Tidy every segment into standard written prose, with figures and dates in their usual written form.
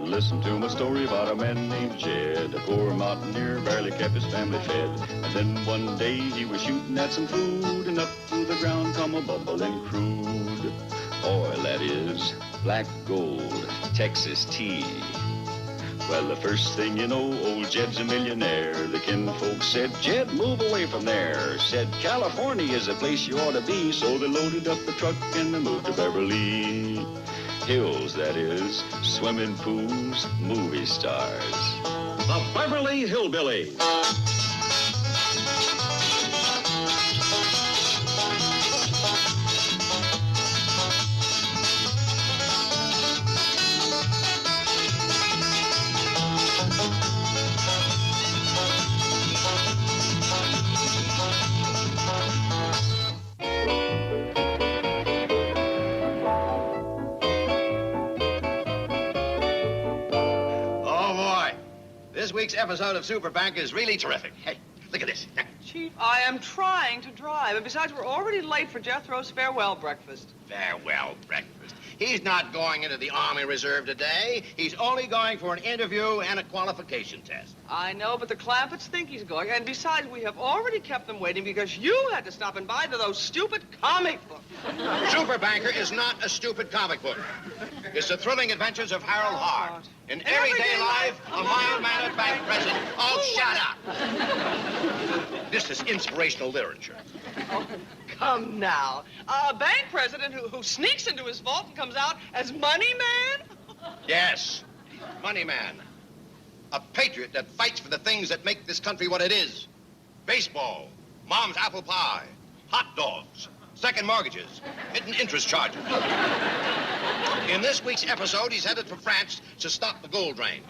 and listen to my story about a man named Jed. A poor mountaineer barely kept his family fed. And then one day he was shooting at some food, and up through the ground come a bubbling crude oil, that is, black gold, Texas tea. Well, the first thing you know, old Jed's a millionaire. The kinfolk said, Jed, move away from there. Said, California is the place you ought to be. So they loaded up the truck and they moved to Beverly Hills, that is, swimming pools, movie stars. The Beverly Hillbillies. This week's episode of Superbank is really terrific. Hey, look at this. Chief, I am trying to drive. And besides, we're already late for Jethro's farewell breakfast. Farewell breakfast. He's not going into the Army Reserve today. He's only going for an interview and a qualification test. I know, but the Clampetts think he's going. And besides, we have already kept them waiting because you had to stop and buy those stupid comic books. Superbanker is not a stupid comic book. It's the thrilling adventures of Harold Hart. In everyday life, a mild-mannered bank president. Oh, shut up. This is inspirational literature. Oh, come now. A bank president who sneaks into his vault and comes out as Money Man? Yes, Money Man. A patriot that fights for the things that make this country what it is. Baseball, mom's apple pie, hot dogs, second mortgages, hidden interest charges. In this week's episode, he's headed for France to stop the gold drain.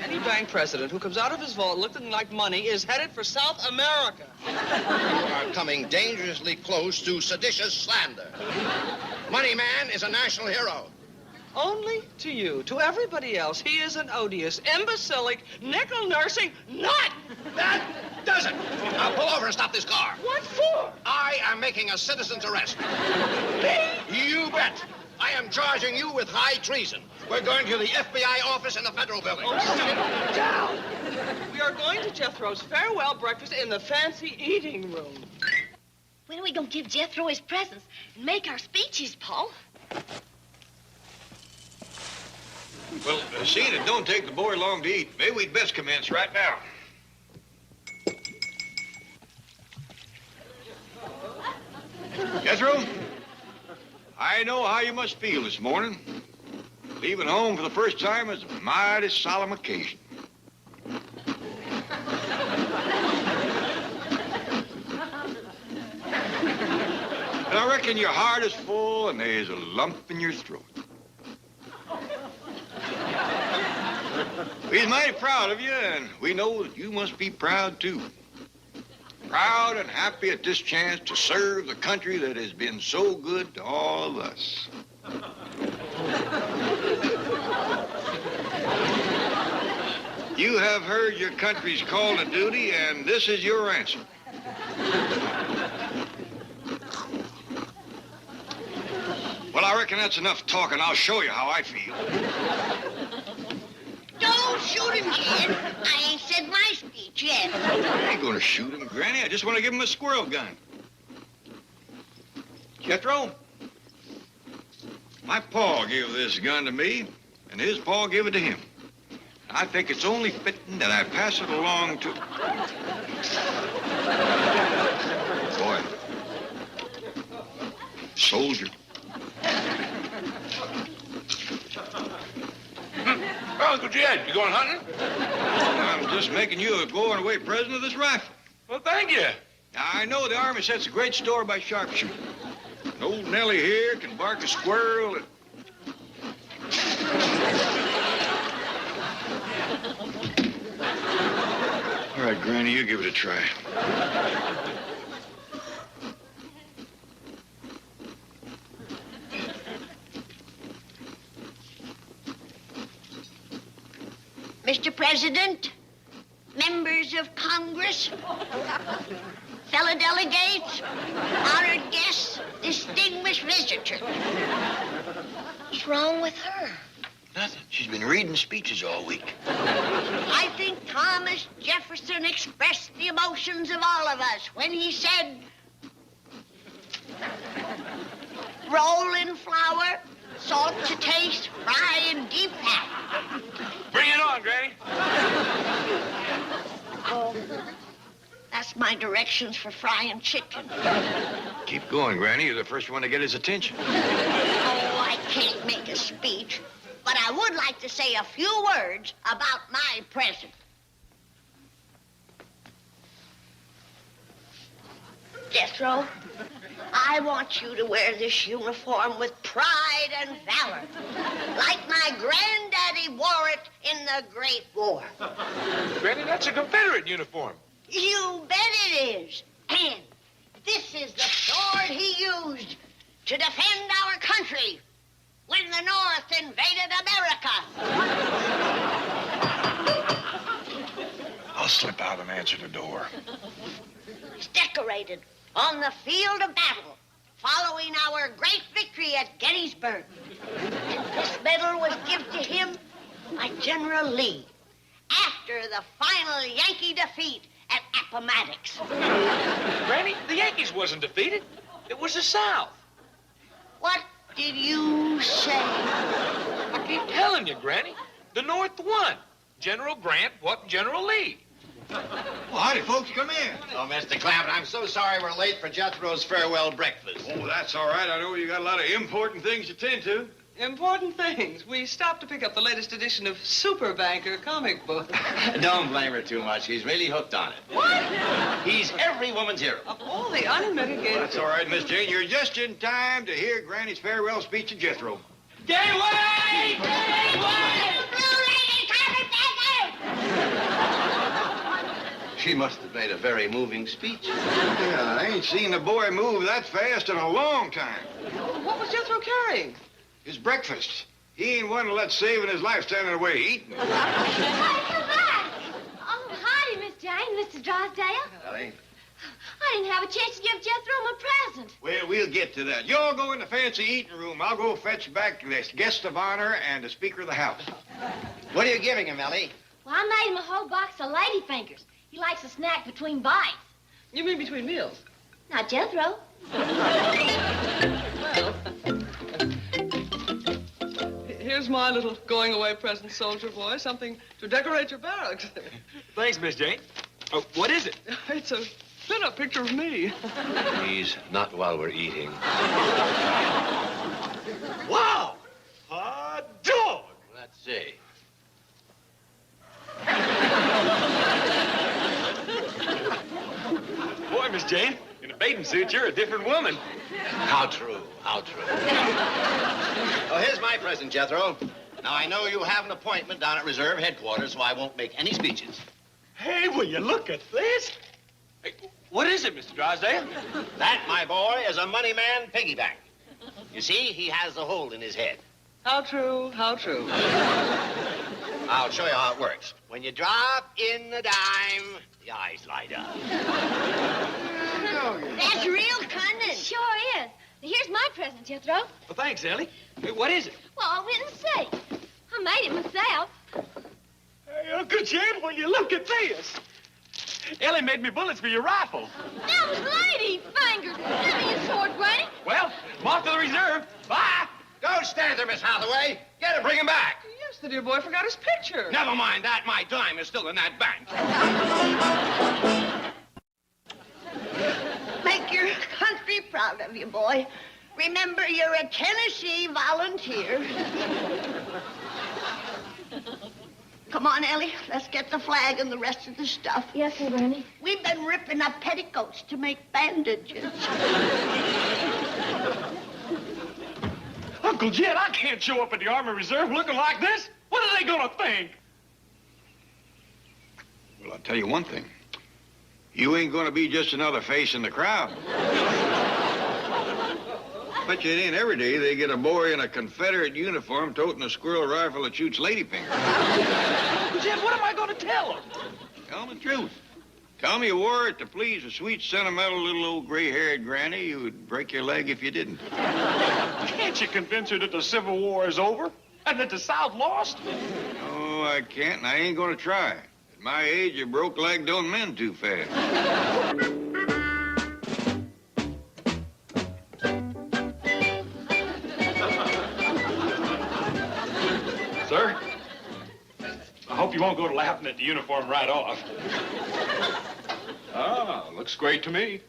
Any bank president who comes out of his vault looking like money is headed for South America. You are coming dangerously close to seditious slander. Money Man is a national hero. Only to you. To everybody else, he is an odious, imbecilic, nickel-nursing nut! That does it. Now pull over and stop this car. What for? I am making a citizen's arrest. Me? You bet. I am charging you with high treason. We're going to the FBI office in the Federal Building. Oh, sit down. We are going to Jethro's farewell breakfast in the fancy eating room. When are we going to give Jethro his presents and make our speeches, Paul? Well, seeing it don't take the boy long to eat, maybe we'd best commence right now. Jethro, I know how you must feel this morning. Leaving home for the first time is a mighty solemn occasion. And I reckon your heart is full and there's a lump in your throat. We're mighty proud of you, and we know that you must be proud, too. Proud and happy at this chance to serve the country that has been so good to all of us. You have heard your country's call to duty, and this is your answer. Well, I reckon that's enough talking. I'll show you how I feel. Don't shoot him, Jed. I ain't said my speech yet. I ain't gonna shoot him, Granny. I just want to give him a squirrel gun. Jethro, my pa gave this gun to me, and his pa gave it to him. I think it's only fitting that I pass it along to... Boy. Soldier. Uncle Jed, you going hunting? I'm just making you a going-away present of this rifle. Well, thank you. Now, I know the Army sets a great store by sharpshooting. And old Nellie here can bark a squirrel and... All right, Granny, you give it a try. Mr. President, members of Congress, fellow delegates, honored guests, distinguished visitors. What's wrong with her? Nothing. She's been reading speeches all week. I think Thomas Jefferson expressed the emotions of all of us when he said, roll in flour, salt to taste, fry in deep fat. Bring it on, Granny. Oh, that's my directions for frying chicken. Keep going, Granny. You're the first one to get his attention. Oh, I can't make a speech, but I would like to say a few words about my present. Jethro, I want you to wear this uniform with pride and valor, like my granddaddy wore it in the Great War. Granny, that's a Confederate uniform. You bet it is. And this is the sword he used to defend our country when the North invaded America. I'll slip out and answer the door. It's decorated on the field of battle following our great victory at Gettysburg. And this medal was given to him by General Lee after the final Yankee defeat at Appomattox. Granny, the Yankees wasn't defeated. It was the South. What did you say? I keep telling you, Granny. The North won. General Grant wasn't General Lee. Well, howdy, folks. Come in. Oh, Mr. Clampett, I'm so sorry we're late for Jethro's farewell breakfast. Oh, that's all right. I know you got a lot of important things to tend to. Important things. We stopped to pick up the latest edition of Super Banker comic book. Don't blame her too much. He's really hooked on it. What? He's every woman's hero. Of all the unmitigated... That's all right, Miss Jane. You're just in time to hear Granny's farewell speech to Jethro. Gateway! She must have made a very moving speech. Yeah, I ain't seen the boy move that fast in a long time. What was Jethro carrying? His breakfast. He ain't one to let saving his life standing away eating. Oh, howdy, Miss Jane, Mr. Drysdale. Ellie? I didn't have a chance to give Jethro my present. Well, we'll get to that. Y'all go in the fancy eating room. I'll go fetch back the guest of honor and the Speaker of the House. What are you giving him, Ellie? Well, I made him a whole box of ladyfingers. He likes a snack between bites. You mean between meals? Not Jethro. Well, here's my little going-away present, soldier boy. Something to decorate your barracks. Thanks, Miss Jane. Oh, what is it? It's a pin-up picture of me. Please, not while we're eating. Wow! A dog! Let's see. Boy, Miss Jane, in a bathing suit, you're a different woman. How true, how true. Oh, here's my present, Jethro. Now, I know you have an appointment down at Reserve Headquarters, so I won't make any speeches. Hey, will you look at this? Hey, what is it, Mr. Drysdale? That, my boy, is a money man piggy bank. You see, he has the hole in his head. How true, how true. I'll show you how it works. When you drop in the dime, the eyes light up. That's real cunning. Sure is. Here's my present, Jethro. Well, thanks, Ellie. Hey, what is it? Well, I went and say. I made it myself. Hey, Uncle Jed, will you look at this? Ellie made me bullets for your rifle. That was ladyfingers. Give me your sword, Granny. Well, I'm off to the reserve. Bye. Don't stand there, Miss Hathaway. Get him, bring him back. Yes, the dear boy forgot his picture. Never mind that. My dime is still in that bank. Make your country proud of you, boy. Remember, you're a Tennessee volunteer. Come on, Ellie. Let's get the flag and the rest of the stuff. Yes, sir, Granny. We've been ripping up petticoats to make bandages. Uncle Jed, I can't show up at the Army Reserve looking like this. What are they gonna think? Well, I'll tell you one thing. You ain't gonna be just another face in the crowd. Bet you it ain't every day they get a boy in a Confederate uniform toting a squirrel rifle that shoots ladyfingers. Uncle Jed, what am I gonna tell them? Tell them the truth. Tell me you wore it to please a sweet, sentimental little old gray-haired granny who'd break your leg if you didn't. Can't you convince her that the Civil War is over? And that the South lost? No, I can't, and I ain't gonna try. At my age, a broke leg don't mend too fast. Sir, I hope you won't go to laughing at the uniform right off. Ah, looks great to me.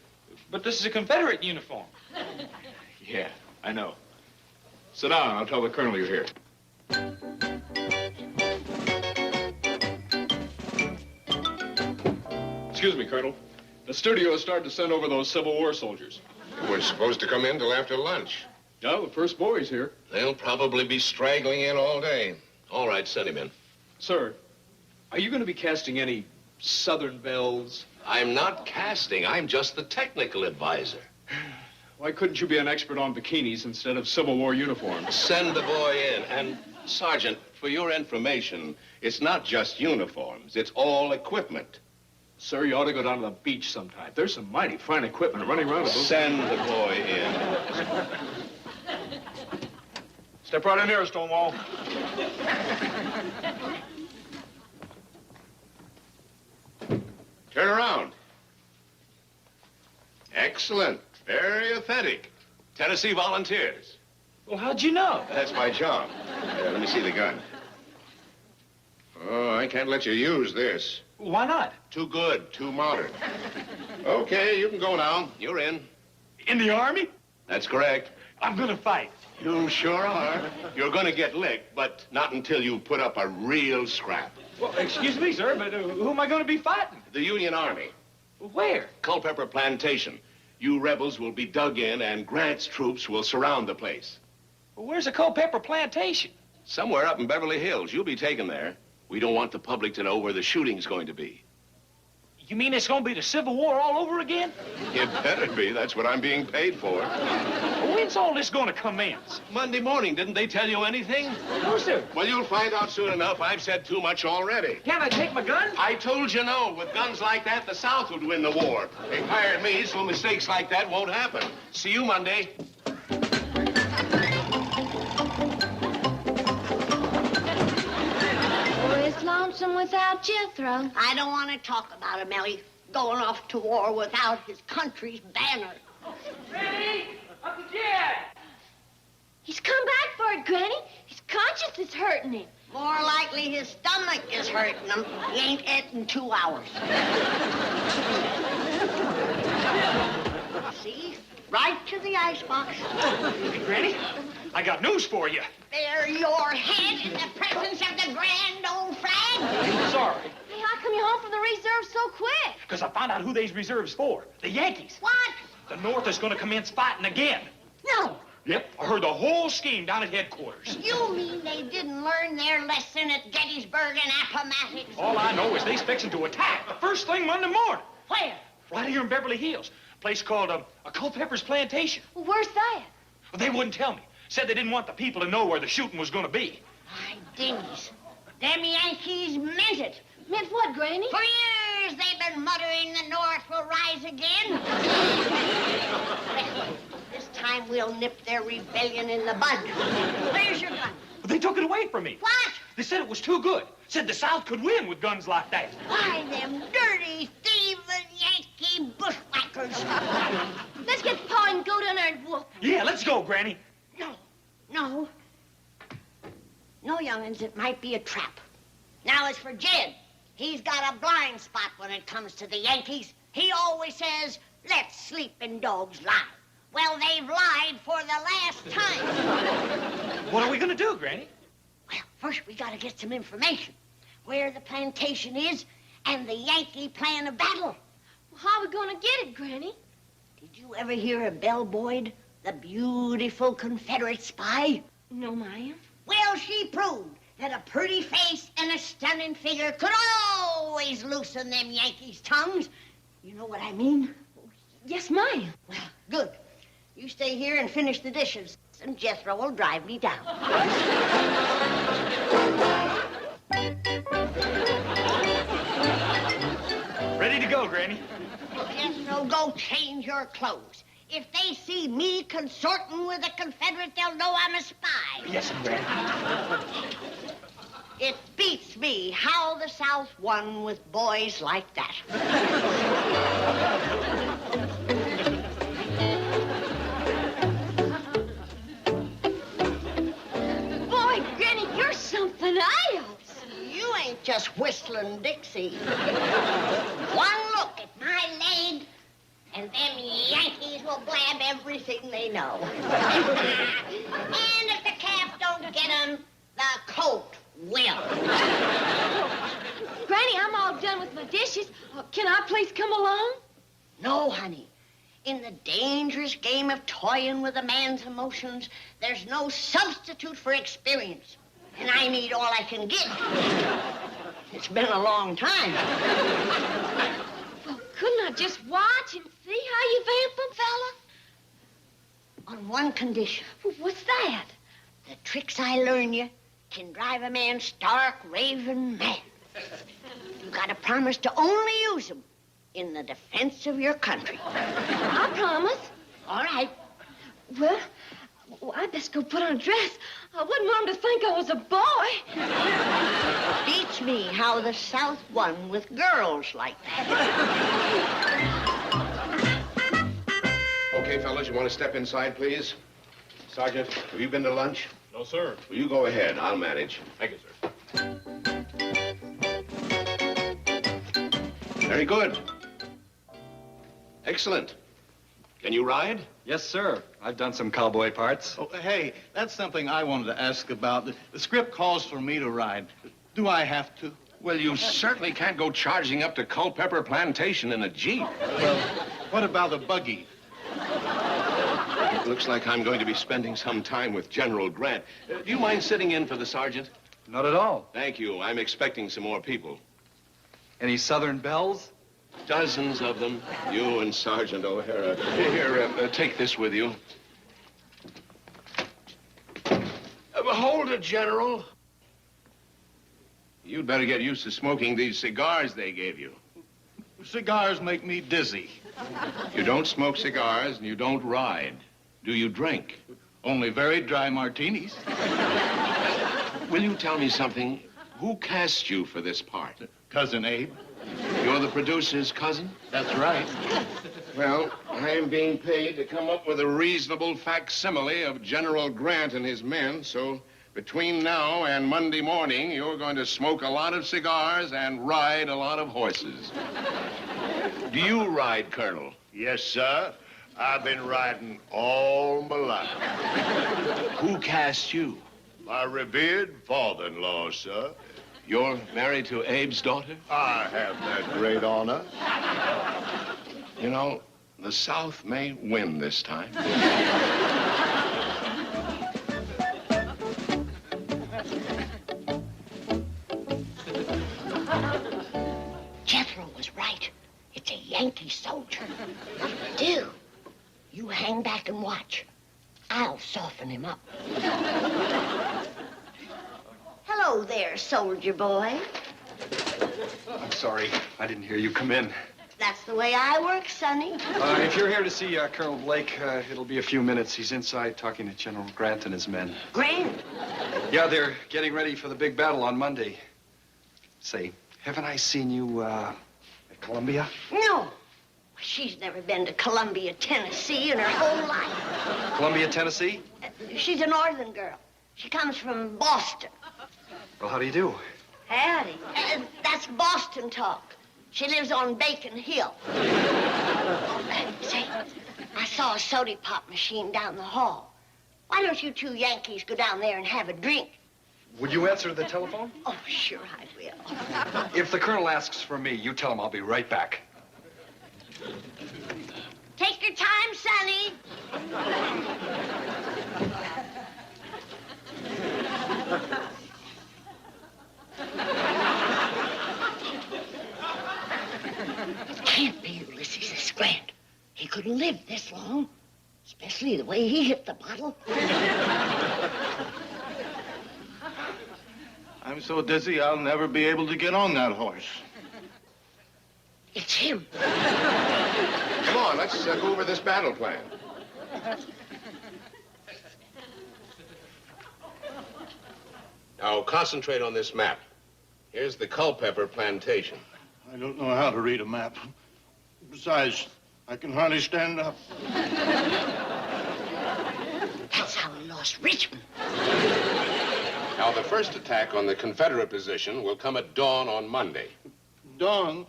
But this is a Confederate uniform. Yeah, I know. Sit down, I'll tell the colonel you're here. Excuse me, Colonel. The studio has started to send over those Civil War soldiers. We're supposed to come in till after lunch. No, the first boy's here. They'll probably be straggling in all day. All right, send him in. Sir, are you going to be casting any Southern belles? I'm not casting. I'm just the technical advisor. Why couldn't you be an expert on bikinis instead of Civil War uniforms? Send the boy in. And, Sergeant, for your information, it's not just uniforms. It's all equipment. Sir, you ought to go down to the beach sometime. There's some mighty fine equipment running around with those. Send the boy in. Step right in here, Stonewall. Turn around. Excellent. Very authentic. Tennessee Volunteers. Well, how'd you know? That's my job. Let me see the gun. Oh, I can't let you use this. Why not? Too good, too modern. Okay, you can go now. You're in. In the Army? That's correct. I'm gonna fight. You sure are. You're gonna get licked, but not until you put up a real scrap. Well, excuse me, sir, but who am I gonna be fighting? The Union Army. Where? Culpeper Plantation. You rebels will be dug in, and Grant's troops will surround the place. Well, where's the Culpeper Plantation? Somewhere up in Beverly Hills. You'll be taken there. We don't want the public to know where the shooting's going to be. You mean it's gonna be the Civil War all over again? It better be. That's what I'm being paid for. Well, when's all this gonna commence? Monday morning. Didn't they tell you anything? No, sir. Well, you'll find out soon enough. I've said too much already. Can't I take my gun? I told you no. With guns like that, the South would win the war. They hired me, so mistakes like that won't happen. See you Monday. It's lonesome without Jethro. I don't want to talk about him, Ellie. Going off to war without his country's banner. Granny! Uncle Jed! He's come back for it, Granny. His conscience is hurting him. More likely his stomach is hurting him. He ain't et in 2 hours. See? Right to the icebox. Hey, Granny, I got news for you. Bare your head in the presence of the grand old flag. Sorry, Hey, how come you're home from the reserve so quick? because I found out who these reserves for. The Yankees. What? The North is gonna commence fighting again. No. Yep, I heard the whole scheme down at headquarters. You mean they didn't learn their lesson at Gettysburg and Appomattox? All I know is they's fixing to attack the first thing Monday morning. Where? Right here in Beverly Hills. A place called a Culpeper's Plantation. Well, where's that? Well, they wouldn't tell me. Said they didn't want the people to know where the shooting was gonna be. My dingies. Them Yankees meant it. Meant what, Granny? For years they've been muttering the North will rise again. This time we'll nip their rebellion in the bud. Where's your gun? But they took it away from me. What? They said it was too good. Said the South could win with guns like that. Why, them dirty, thieving Yankee bushwhackers. Let's get Pa and go down there and whoop. Yeah, let's go, Granny. No, young'uns, it might be a trap. Now, as for Jed, he's got a blind spot when it comes to the Yankees. He always says, let sleeping dogs lie. Well, they've lied for the last time. What are we gonna do, Granny? Well, first we gotta get some information. Where the plantation is and the Yankee plan of battle. Well, how are we gonna get it, Granny? Did you ever hear of Belle Boyd, the beautiful Confederate spy? No, ma'am. Well, she proved that a pretty face and a stunning figure could always loosen them Yankees' tongues. You know what I mean? Yes, ma'am. Well, good. You stay here and finish the dishes, and Jethro will drive me down. Ready to go, Granny. Jethro, go change your clothes. If they see me consorting with a Confederate, they'll know I'm a spy. Yes, Granny. It beats me how the South won with boys like that. Boy, Granny, you're something else. You ain't just whistling Dixie. One look at my leg, and them Yankees will blab everything they know. And if the cap don't get 'em, the coat will. Granny, I'm all done with my dishes. Can I please come along? No, honey. In the dangerous game of toying with a man's emotions, there's no substitute for experience. And I need all I can get. It's been a long time. Well, couldn't I just watch and see how you vamp them, fella? On one condition. Well, what's that? The tricks I learn you can drive a man stark, raving mad. You gotta promise to only use them in the defense of your country. I promise. All right. Well, I best go put on a dress. I wouldn't want him to think I was a boy. Beats me how the South won with girls like that. Okay, fellas, you want to step inside, please? Sergeant, have you been to lunch? No, sir. Well, you go ahead. I'll manage. Thank you, sir. Very good. Excellent. Can you ride? Yes, sir. I've done some cowboy parts. Oh, hey, that's something I wanted to ask about. The script calls for me to ride. Do I have to? Well, you certainly can't go charging up to Culpeper Plantation in a Jeep. Well, what about a buggy? It looks like I'm going to be spending some time with General Grant. Do you mind sitting in for the sergeant? Not at all. Thank you. I'm expecting some more people. Any Southern belles? Dozens of them. You and Sergeant O'Hara. Here, take this with you. Hold it, General. You'd better get used to smoking these cigars they gave you. Cigars make me dizzy. You don't smoke cigars and you don't ride. Do you drink? Only very dry martinis. Will you tell me something? Who cast you for this part? Cousin Abe. You're the producer's cousin? That's right. Well, I am being paid to come up with a reasonable facsimile of General Grant and his men, so between now and Monday morning, you're going to smoke a lot of cigars and ride a lot of horses. Do you ride, Colonel? Yes, sir. I've been riding all my life. Who cast you? My revered father-in-law, sir. You're married to Abe's daughter? I have that great honor. You know, the South may win this time. Jethro was right. It's a Yankee soldier. Do. You hang back and watch. I'll soften him up. Hello there, soldier boy. I'm sorry. I didn't hear you come in. That's the way I work, Sonny. If you're here to see Colonel Blake, it'll be a few minutes. He's inside talking to General Grant and his men. Grant? Yeah, they're getting ready for the big battle on Monday. Say, haven't I seen you at Columbia? No. She's never been to Columbia, Tennessee in her whole life. Columbia, Tennessee? She's a northern girl. She comes from Boston. Well, how do you do? Howdy. That's Boston talk. She lives on Bacon Hill. Say, I saw a soda pop machine down the hall. Why don't you two Yankees go down there and have a drink? Would you answer the telephone? Oh, sure I will. If the Colonel asks for me, you tell him I'll be right back. Take your time, Sonny. It can't be Ulysses S. Grant. He couldn't live this long, especially the way he hit the bottle. I'm so dizzy I'll never be able to get on that horse. It's him. Come on, let's go over this battle plan. Now, concentrate on this map. Here's the Culpeper plantation. I don't know how to read a map. Besides, I can hardly stand up. That's how we lost Richmond. Now, the first attack on the Confederate position will come at dawn on Monday. Dawn?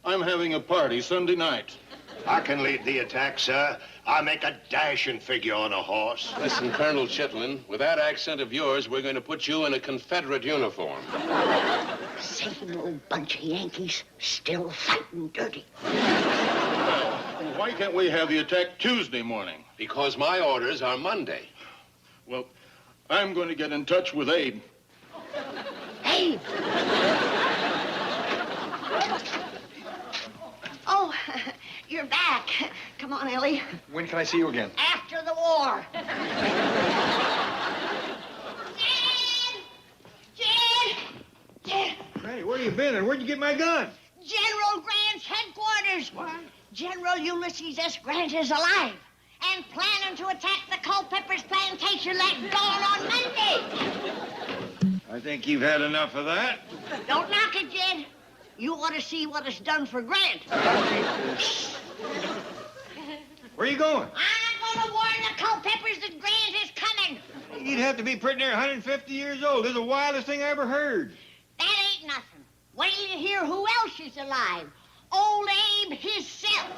I'm having a party Sunday night. I can lead the attack, sir. I make a dashing figure on a horse. Listen, Colonel Chitlin, with that accent of yours, we're going to put you in a Confederate uniform. Same old bunch of Yankees, still fighting dirty. Why can't we have the attack Tuesday morning? Because my orders are Monday. Well, I'm going to get in touch with Abe. Abe! Oh, you're back. Come on, Ellie. When can I see you again? After the war. Jed! Granny, where you been and where'd you get my gun? General Grant's headquarters. What? General Ulysses S. Grant is alive and planning to attack the Culpeper's plantation at dawn on Monday. I think you've had enough of that. Don't knock it, Jed. You ought to see what it's done for Grant. Where you going? I'm going to warn the Culpeppers that Grant is coming. You'd have to be pretty near 150 years old. This is the wildest thing I ever heard. That ain't nothing. Wait till you hear who else is alive. Old Abe himself.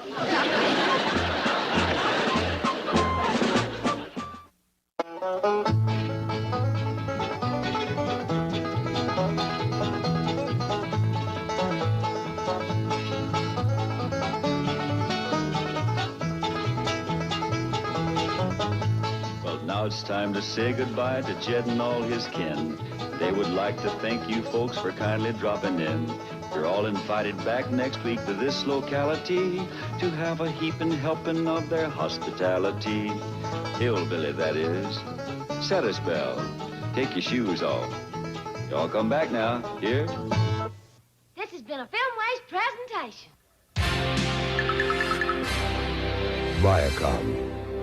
Now it's time to say goodbye to Jed and all his kin. They would like to thank you folks for kindly dropping in. You're all invited back next week to this locality to have a heaping helping of their hospitality. Hillbilly, that is. Set a spell. Take your shoes off. Y'all come back now. Here. This has been a Filmways presentation. Viacom.